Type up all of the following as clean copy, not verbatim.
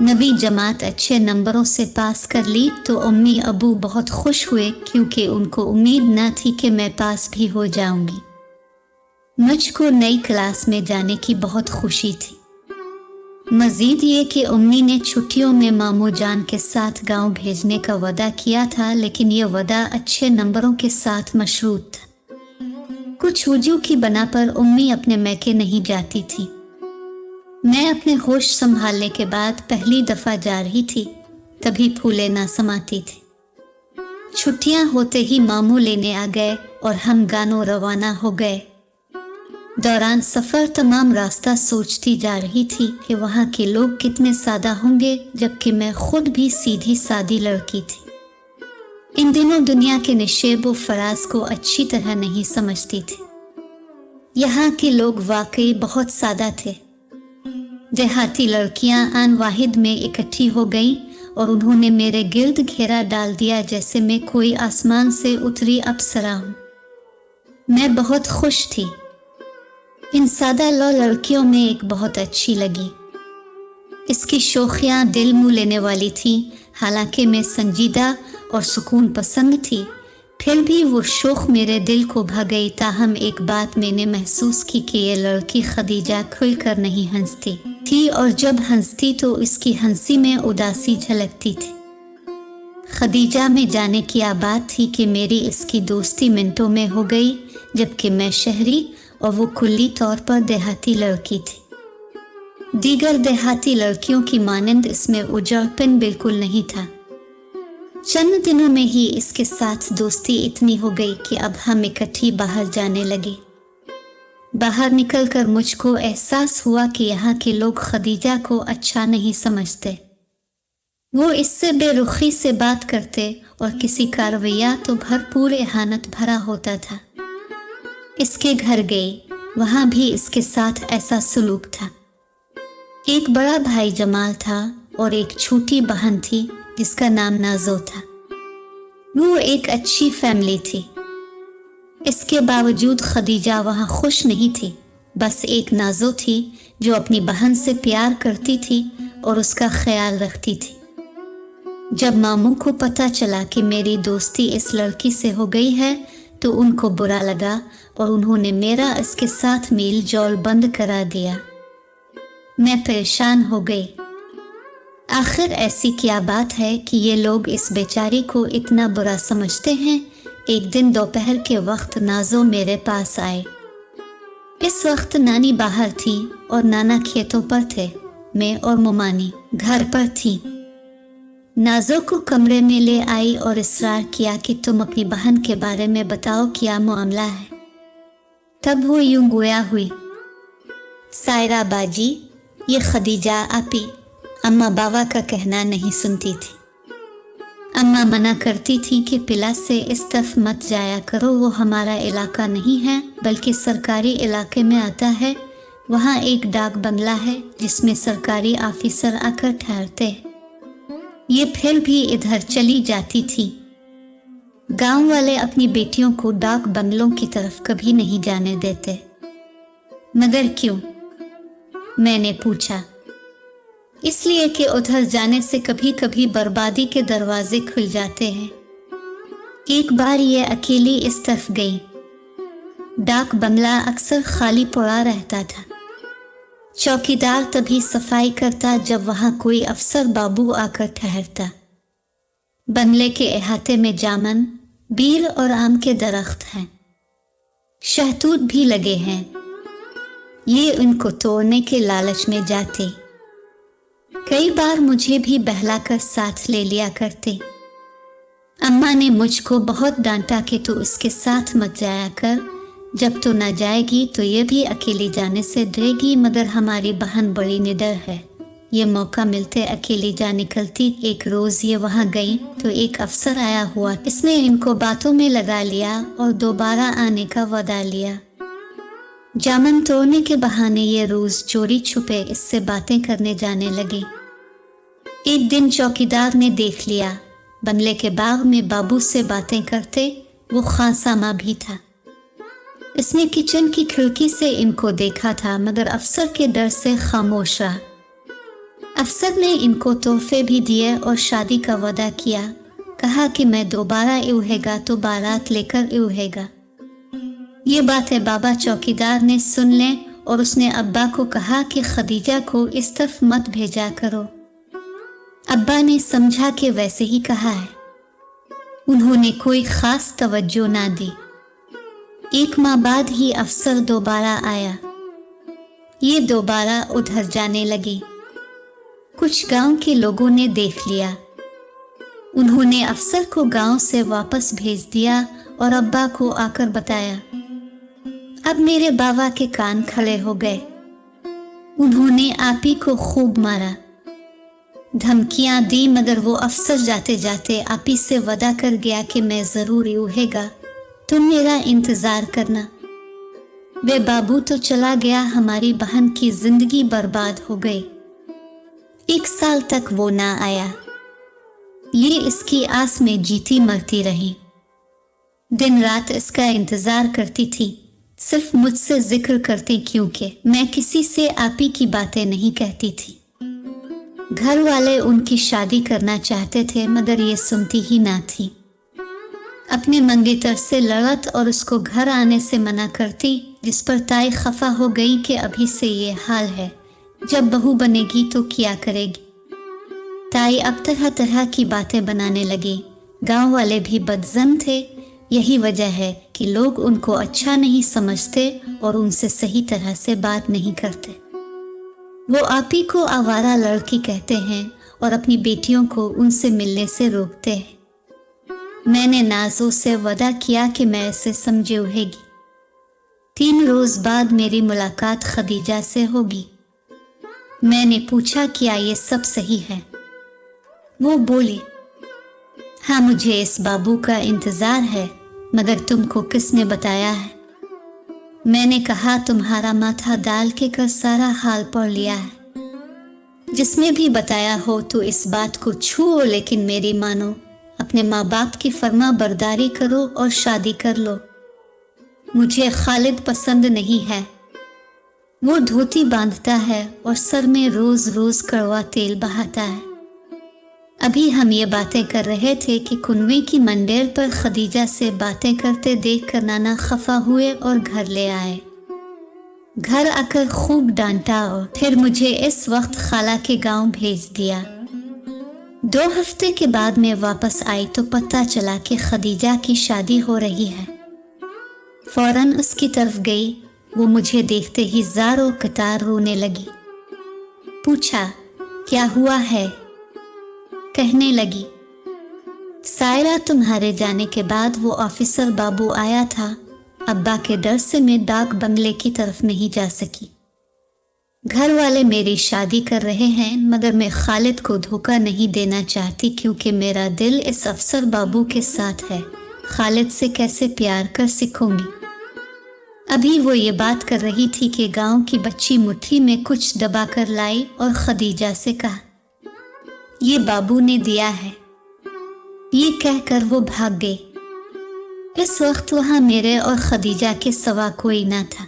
नवी जमात अच्छे नंबरों से पास कर ली तो अम्मी अबू बहुत खुश हुए क्योंकि उनको उम्मीद न थी कि मैं पास भी हो जाऊंगी। मुझको नई क्लास में जाने की बहुत खुशी थी। मजीद ये कि अम्मी ने छुट्टियों में मामू जान के साथ गांव भेजने का वादा किया था, लेकिन यह वादा अच्छे नंबरों के साथ मशरूत था। कुछ वजह की बना पर अम्मी अपने मैके नहीं जाती थी। मैं अपने होश संभालने के बाद पहली दफा जा रही थी, तभी फूले ना समाती थी। छुट्टियां होते ही मामू लेने आ गए और हम गानों रवाना हो गए। दौरान सफर तमाम रास्ता सोचती जा रही थी कि वहां के लोग कितने सादा होंगे, जबकि मैं खुद भी सीधी सादी लड़की थी। इन दिनों दुनिया के निशेब व फराज को अच्छी तरह नहीं समझती थी। यहाँ के लोग वाकई बहुत सादा थे। देहाती लड़कियां आन वाहिद में इकट्ठी हो गईं और उन्होंने मेरे गिर्द घेरा डाल दिया जैसे मैं कोई आसमान से उतरी अप्सरा हूं। मैं बहुत खुश थी। इन सादा लड़कियों में एक बहुत अच्छी लगी। इसकी शोखियां दिल मुँह लेने वाली थी। हालांकि मैं संजीदा और सुकून पसंद थी, फिर भी वो शोख मेरे दिल को भा गई। ताहम एक बात मैंने महसूस की कि ये लड़की खदीजा खुलकर नहीं हंसती थी, और जब हंसती तो इसकी हंसी में उदासी झलकती थी। खदीजा में जाने की बात थी कि मेरी इसकी दोस्ती मिनटों में हो गई, जबकि मैं शहरी और वो कुल्ली तौर पर देहाती लड़की थी। दीगर देहाती लड़कियों की मानंद इसमें उजड़पन बिल्कुल नहीं था। चंद दिनों में ही इसके साथ दोस्ती इतनी हो गई कि अब हम इकट्ठी बाहर जाने लगे। बाहर निकलकर मुझको एहसास हुआ कि यहाँ के लोग खदीजा को अच्छा नहीं समझते। वो इससे बेरुखी से बात करते और किसी का रवैया तो भरपूर एहानत भरा होता था। इसके घर गई, वहाँ भी इसके साथ ऐसा सलूक था। एक बड़ा भाई जमाल था और एक छोटी बहन थी जिसका नाम नाजो था। वो एक अच्छी फैमिली थी। इसके बावजूद खदीजा वहाँ खुश नहीं थी। बस एक नाजो थी जो अपनी बहन से प्यार करती थी और उसका ख्याल रखती थी। जब मामू को पता चला कि मेरी दोस्ती इस लड़की से हो गई है तो उनको बुरा लगा और उन्होंने मेरा इसके साथ मेल जोल बंद करा दिया। मैं परेशान हो गई। आखिर ऐसी क्या बात है कि ये लोग इस बेचारी को इतना बुरा समझते हैं। एक दिन दोपहर के वक्त नाजो मेरे पास आए। इस वक्त नानी बाहर थी और नाना खेतों पर थे। मैं और मुमानी घर पर थी। नाजो को कमरे में ले आई और इसरार किया कि तुम अपनी बहन के बारे में बताओ, क्या मामला है। तब वो यूं गोया हुई, सायरा बाजी, ये खदीजा आपी अम्मा बाबा का कहना नहीं सुनती थी। अम्मा मना करती थी कि पिला से इस तरफ मत जाया करो, वो हमारा इलाका नहीं है बल्कि सरकारी इलाके में आता है। वहाँ एक डाक बंगला है जिसमें सरकारी ऑफिसर आकर ठहरते हैं। ये फिर भी इधर चली जाती थी। गांव वाले अपनी बेटियों को डाक बंगलों की तरफ कभी नहीं जाने देते। मगर क्यों? मैंने पूछा। इसलिए कि उधर जाने से कभी कभी बर्बादी के दरवाजे खुल जाते हैं। एक बार ये अकेली इस तरफ गई। डाक बंगला अक्सर खाली पड़ा रहता था। चौकीदार तभी सफाई करता जब वहां कोई अफसर बाबू आकर ठहरता। बंगले के अहाते में जामन, बीर और आम के दरख्त हैं। शहतूत भी लगे हैं। ये उनको तोड़ने के लालच में जाते। कई बार मुझे भी बहलाकर साथ ले लिया करते। अम्मा ने मुझको बहुत डांटा कि तू इसके साथ मत जाया कर, जब तो ना जाएगी तो ये भी अकेली जाने से डरेगी। मगर हमारी बहन बड़ी निडर है, ये मौका मिलते अकेली जा निकलती। एक रोज ये वहाँ गई तो एक अफसर आया हुआ। इसने इनको बातों में लगा लिया और दोबारा आने का वादा लिया। जामन तोड़ने के बहाने ये रोज चोरी छुपे इससे बातें करने जाने लगी। एक दिन चौकीदार ने देख लिया, बंगले के बाग में बाबू से बातें करते। वो खानसामा भी था। इसने किचन की खिड़की से इनको देखा था, मगर अफसर के डर से खामोश रहा। अफसर ने इनको तोहफे भी दिए और शादी का वादा किया। कहा कि मैं दोबारा उड़ेगा तो बारात लेकर उड़ेगा। ये बातें बाबा चौकीदार ने सुन लें और उसने अब्बा को कहा कि खदीजा को इस तरफ मत भेजा करो। अब्बा ने समझा कि वैसे ही कहा है। उन्होंने कोई खास तवज्जो ना दी। 1 माह बाद ही अफसर दोबारा आया। ये दोबारा उधर जाने लगी। कुछ गांव के लोगों ने देख लिया। उन्होंने अफसर को गांव से वापस भेज दिया और अब्बा को आकर बताया। अब मेरे बाबा के कान खड़े हो गए। उन्होंने आपी को खूब मारा, धमकियां दी, मगर वो अफसर जाते जाते आपी से वादा कर गया कि मैं जरूर उड़ेगा, तुम मेरा इंतजार करना। वे बाबू तो चला गया, हमारी बहन की जिंदगी बर्बाद हो गई। 1 साल तक वो ना आया। ये इसकी आस में जीती मरती रही। दिन रात इसका इंतजार करती थी, सिर्फ मुझसे जिक्र करती क्योंकि मैं किसी से आपी की बातें नहीं कहती थी। घर वाले उनकी शादी करना चाहते थे मगर ये सुनती ही ना थी। अपने मंगेतर से लड़त और उसको घर आने से मना करती, जिस पर ताई खफा हो गई कि अभी से ये हाल है, जब बहू बनेगी तो क्या करेगी। ताई अब तरह तरह की बातें बनाने लगी। गांव वाले भी बदजन थे। यही वजह है कि लोग उनको अच्छा नहीं समझते और उनसे सही तरह से बात नहीं करते। वो आपी को आवारा लड़की कहते हैं और अपनी बेटियों को उनसे मिलने से रोकते हैं। मैंने नाज़ो से वादा किया कि मैं इसे समझे उड़ेगी। 3 रोज बाद मेरी मुलाकात खदीजा से होगी। मैंने पूछा क्या ये सब सही है। वो बोली, हाँ मुझे इस बाबू का इंतजार है, मगर तुमको किसने बताया है। मैंने कहा तुम्हारा माथा डाल के कर सारा हाल पढ़ लिया है। जिसने भी बताया हो तो इस बात को छुओ, लेकिन मेरी मानो, अपने माँ बाप की फर्मा बरदारी करो और शादी कर लो। मुझे खालिद पसंद नहीं है। वो धोती बांधता है और सर में रोज रोज कड़वा तेल बहाता है। अभी हम ये बातें कर रहे थे कि कुनवे की मंडेर पर खदीजा से बातें करते देख कर नाना खफा हुए और घर ले आए। घर आकर खूब डांटा और फिर मुझे इस वक्त खाला के गांव भेज दिया। 2 हफ्ते के बाद मैं वापस आई तो पता चला कि खदीजा की शादी हो रही है। फौरन उसकी तरफ गई। वो मुझे देखते ही ज़ारो कतार रोने लगी। पूछा क्या हुआ है। कहने लगी, सायरा तुम्हारे जाने के बाद वो ऑफिसर बाबू आया था। अब्बा के डर से मैं डाक बंगले की तरफ नहीं जा सकी। घर वाले मेरी शादी कर रहे हैं, मगर मैं खालिद को धोखा नहीं देना चाहती क्योंकि मेरा दिल इस अफसर बाबू के साथ है। खालिद से कैसे प्यार कर सीखूंगी। अभी वो ये बात कर रही थी कि गांव की बच्ची मुट्ठी में कुछ दबा कर लाई और खदीजा से कहा, ये बाबू ने दिया है। ये कहकर वो भाग गई। इस वक्त वहां मेरे और खदीजा के सिवा कोई ना था।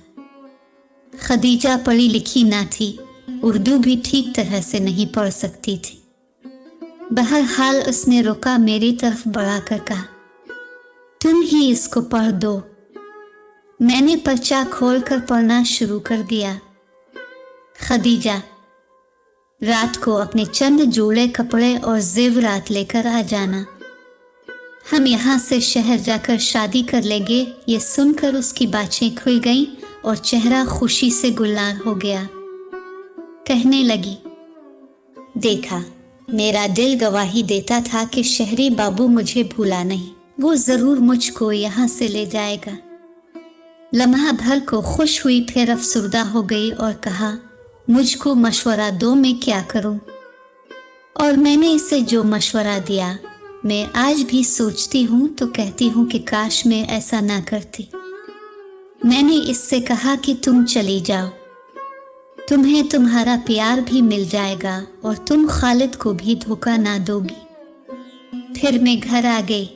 खदीजा पढ़ी लिखी ना थी, उर्दू भी ठीक तरह से नहीं पढ़ सकती थी। बहरहाल उसने रुका, मेरी तरफ बढ़ाकर कहा, तुम ही इसको पढ़ दो। मैंने पर्चा खोलकर पढ़ना शुरू कर दिया। खदीजा, रात को अपने चंद जोड़े कपड़े और जेवरात लेकर आ जाना। हम यहाँ से शहर जाकर शादी कर लेंगे। ये सुनकर उसकी बातें खुल गईं और चेहरा खुशी से गुलजार हो गया। कहने लगी, देखा, मेरा दिल गवाही देता था कि शहरी बाबू मुझे भूला नहीं। वो जरूर मुझको यहाँ से ले जाएगा। लम्हा भर को खुश हुई, फिर अफसुर्दा हो गई और कहा, मुझको मशवरा दो, मैं क्या करूं। और मैंने इसे जो मशवरा दिया, मैं आज भी सोचती हूं तो कहती हूं कि काश मैं ऐसा ना करती। मैंने इससे कहा कि तुम चली जाओ, तुम्हें तुम्हारा प्यार भी मिल जाएगा और तुम खालिद को भी धोखा ना दोगी। फिर मैं घर आ गई।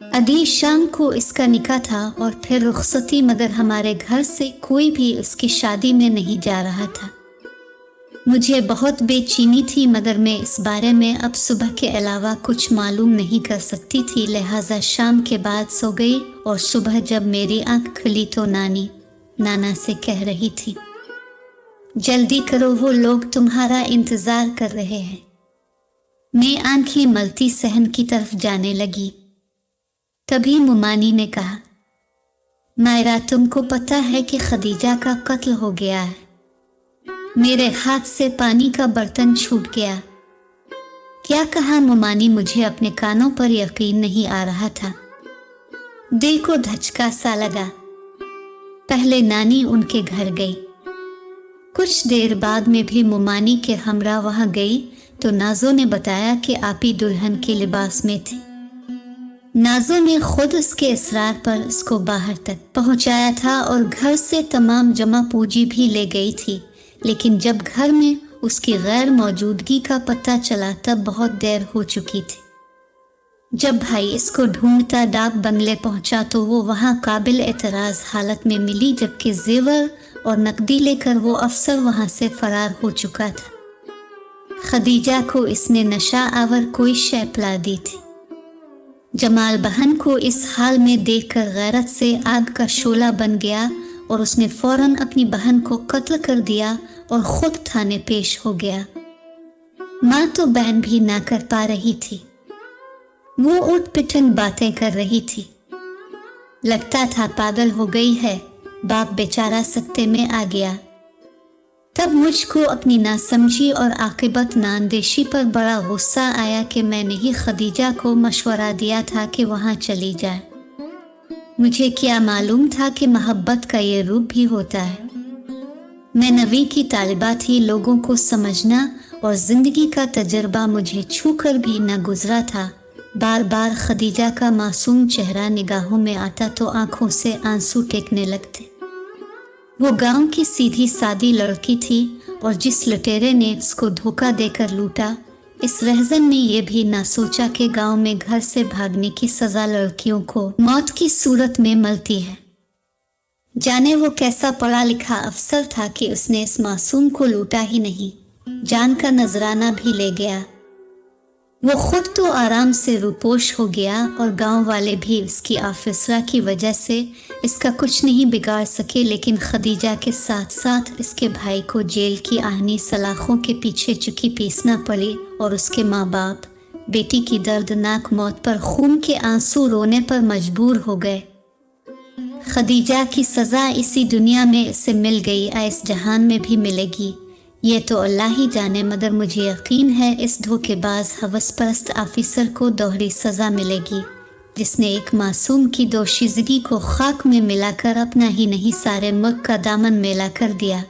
अगली शाम को इसका निकाह था और फिर रुखसती, मगर हमारे घर से कोई भी उसकी शादी में नहीं जा रहा था। मुझे बहुत बेचैनी थी, मगर मैं इस बारे में अब सुबह के अलावा कुछ मालूम नहीं कर सकती थी। लिहाजा शाम के बाद सो गई और सुबह जब मेरी आंख खुली तो नानी नाना से कह रही थी, जल्दी करो, वो लोग तुम्हारा इंतजार कर रहे हैं। मैं आंखें मलती सहन की तरफ जाने लगी। तभी मुमानी ने कहा, मायरा, तुमको पता है कि खदीजा का कत्ल हो गया है। मेरे हाथ से पानी का बर्तन छूट गया। क्या कहा मुमानी? मुझे अपने कानों पर यकीन नहीं आ रहा था। दिल को धचका सा लगा। पहले नानी उनके घर गई। कुछ देर बाद में भी मुमानी के हमरा वहां गई तो नाजो ने बताया कि आपी दुल्हन के लिबास में थी। नाजो ने खुद उसके इसरार पर उसको बाहर तक पहुंचाया था और घर से तमाम जमा पूंजी भी ले गई थी, लेकिन जब घर में उसकी गैर मौजूदगी का पता चला तब बहुत देर हो चुकी थी। जब भाई इसको ढूंढता डाक बंगले पहुंचा तो वो वहां काबिल एतराज हालत में मिली, जबकि जेवर और नकदी लेकर वो अफसर वहां से फरार हो चुका था। खदीजा को इसने नशा आवर कोई शय पिला दी थी। जमाल बहन को इस हाल में देखकर गैरत से आग का शोला बन गया और उसने फौरन अपनी बहन को कत्ल कर दिया और खुद थाने पेश हो गया। माँ तो बहन भी ना कर पा रही थी। वो उठ पिटन बातें कर रही थी। लगता था पागल हो गई है। बाप बेचारा सकते में आ गया। तब मुझको अपनी नासमझी और आकिबत नाअंदेशी पर बड़ा गुस्सा आया कि मैंने ही खदीजा को मशवरा दिया था कि वहां चली जाए। मुझे क्या मालूम था कि मोहब्बत का ये रूप भी होता है। मैं नवी की तालिबा थी, लोगों को समझना और जिंदगी का तजर्बा मुझे छू कर भी न गुजरा था। बार बार खदीजा का मासूम चेहरा निगाहों में आता तो आंखों से आंसू टेकने लगते। वो गांव की सीधी सादी लड़की थी और जिस लुटेरे ने उसको धोखा देकर लूटा, इस रहजन ने यह भी ना सोचा कि गांव में घर से भागने की सजा लड़कियों को मौत की सूरत में मिलती है। जाने वो कैसा पढ़ा लिखा अफसर था कि उसने इस मासूम को लूटा ही नहीं, जान का नजराना भी ले गया। वो खुद तो आराम से रूपोश हो गया और गांव वाले भी इसकी आफिसरा की वजह से इसका कुछ नहीं बिगाड़ सके, लेकिन खदीजा के साथ साथ इसके भाई को जेल की आहनी सलाखों के पीछे चुकी पीसना पड़ी और उसके माँ बाप बेटी की दर्दनाक मौत पर खून के आंसू रोने पर मजबूर हो गए। खदीजा की सज़ा इसी दुनिया में इसे मिल गई, इस जहान में भी मिलेगी, ये तो अल्लाह ही जाने, मगर मुझे यकीन है इस धोखेबाज हवसपरस्त ऑफिसर को दोहरी सज़ा मिलेगी, जिसने एक मासूम की दोशीज़गी को खाक में मिलाकर अपना ही नहीं सारे मुल्क का दामन मेला कर दिया।